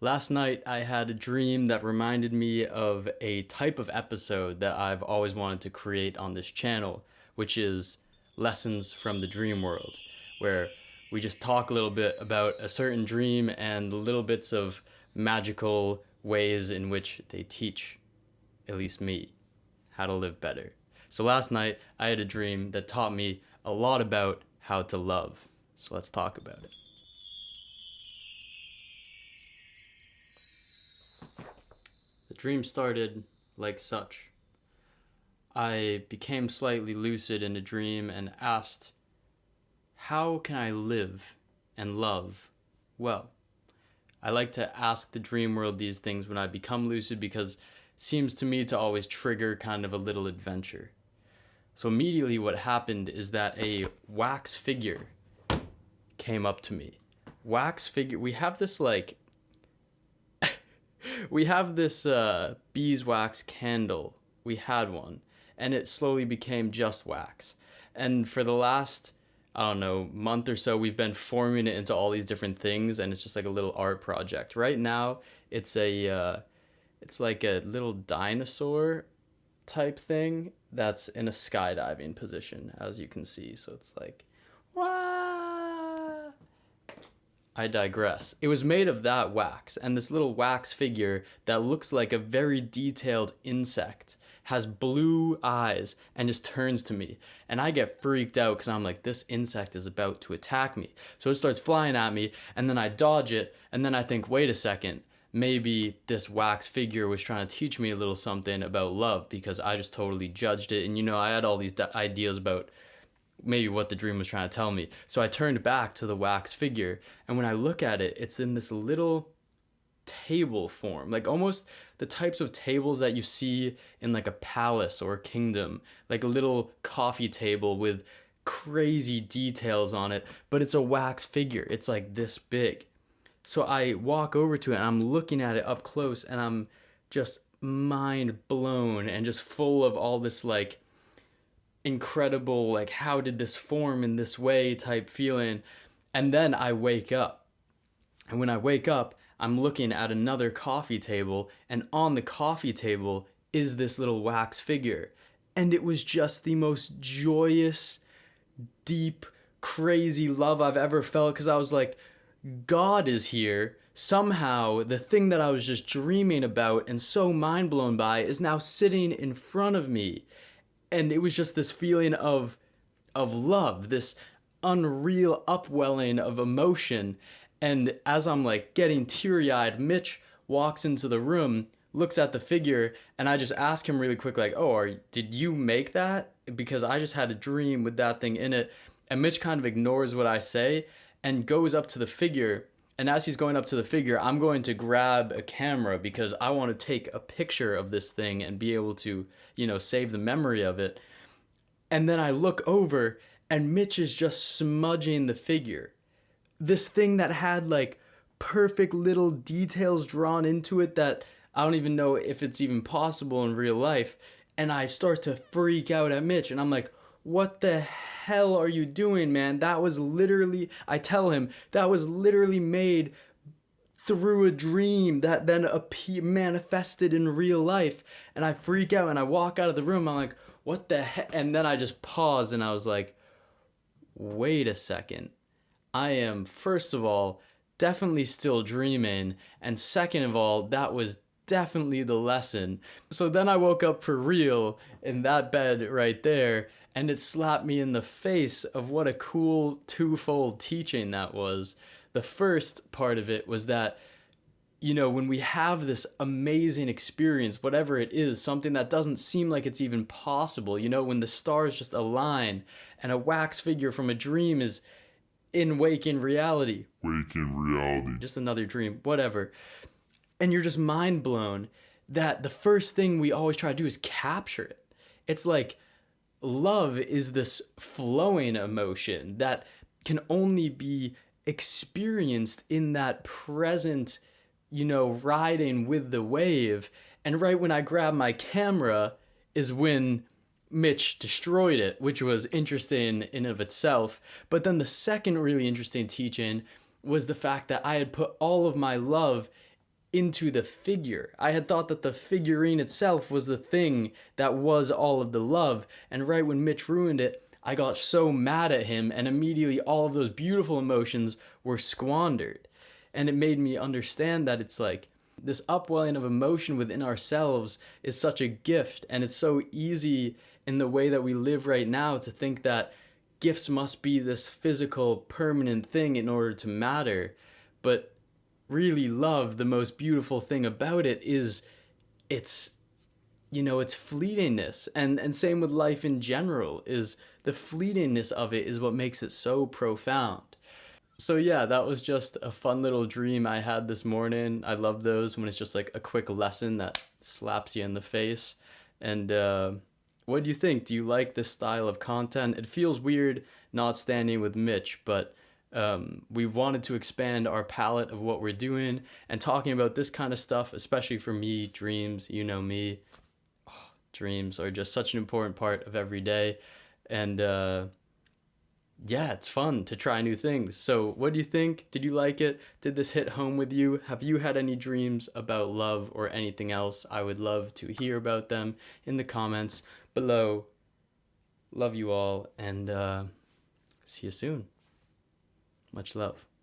Last night, I had a dream that reminded me of a type of episode that I've always wanted to create on this channel, which is Lessons from the Dream World, where we just talk a little bit about a certain dream and the little bits of magical ways in which they teach, at least me, how to live better. So last night, I had a dream that taught me a lot about how to love. So let's talk about it. The dream started like such. I became slightly lucid in a dream and asked, how can I live and love well? I like to ask the dream world these things when I become lucid because it seems to me to always trigger kind of a little adventure. So immediately what happened is that a wax figure came up to me. Wax figure, we have this beeswax candle. We had one, and it slowly became just wax. And for the last, I don't know, month or so, we've been forming it into all these different things, and it's just like a little art project. Right now, it's like a little dinosaur type thing that's in a skydiving position, as you can see. So it's like, wah! I digress. It was made of that wax, and this little wax figure that looks like a very detailed insect has blue eyes and just turns to me. And I get freaked out because I'm like, this insect is about to attack me. So it starts flying at me, and then I dodge it, and then I think, wait a second, maybe this wax figure was trying to teach me a little something about love because I just totally judged it. And I had all these ideas about maybe what the dream was trying to tell me. So I turned back to the wax figure, and when I look at it, it's in this little table form, like almost the types of tables that you see in like a palace or a kingdom, like a little coffee table with crazy details on it, but it's a wax figure. It's like this big. So I walk over to it and I'm looking at it up close, and I'm just mind blown and just full of all this like incredible, like, how did this form in this way type feeling. And then I wake up, and when I wake up, I'm looking at another coffee table, and on the coffee table is this little wax figure. And it was just the most joyous, deep, crazy love I've ever felt, because I was like, God is here. Somehow the thing that I was just dreaming about and so mind blown by is now sitting in front of me. And it was just this feeling of love, this unreal upwelling of emotion. And as I'm like getting teary-eyed, Mitch walks into the room, looks at the figure, and I just ask him really quick, like, oh, did you make that? Because I just had a dream with that thing in it. And Mitch kind of ignores what I say and goes up to the figure. And as he's going up to the figure, I'm going to grab a camera because I want to take a picture of this thing and be able to, save the memory of it. And then I look over, and Mitch is just smudging the figure. This thing that had like perfect little details drawn into it that I don't even know if it's even possible in real life. And I start to freak out at Mitch, and I'm like, what the hell are you doing, man? That was literally, I tell him, that was literally made through a dream that then manifested in real life. And I freak out and I walk out of the room. I'm like, what the heck? And then I just paused and I was like, wait a second. I am, first of all, definitely still dreaming. And second of all, that was definitely the lesson. So then I woke up for real in that bed right there, and it slapped me in the face of what a cool twofold teaching that was. The first part of it was that, when we have this amazing experience, whatever it is, something that doesn't seem like it's even possible, when the stars just align and a wax figure from a dream is in waking reality. Just another dream, whatever. And you're just mind blown that the first thing we always try to do is capture it. It's like love is this flowing emotion that can only be experienced in that present, riding with the wave. And right when I grab my camera is when Mitch destroyed it, which was interesting in of itself. But then the second really interesting teaching was the fact that I had put all of my love into the figure. I had thought that the figurine itself was the thing that was all of the love. And right when Mitch ruined it, I got so mad at him, and immediately all of those beautiful emotions were squandered. And it made me understand that it's like this upwelling of emotion within ourselves is such a gift, and it's so easy in the way that we live right now to think that gifts must be this physical, permanent thing in order to matter. But really, love, the most beautiful thing about it is its its fleetingness, and same with life in general, is the fleetingness of it is what makes it so profound. So yeah, that was just a fun little dream I had this morning. I love those when it's just like a quick lesson that slaps you in the face. And what do you think? Do you like this style of content? It feels weird not standing with Mitch, but we wanted to expand our palette of what we're doing and talking about this kind of stuff, especially for me. Dreams, you know me. Dreams are just such an important part of every day. And yeah, it's fun to try new things. So what do you think? Did you like it? Did this hit home with you? Have you had any dreams about love or anything else? I would love to hear about them in the comments below. Love you all, and see you soon. Much love.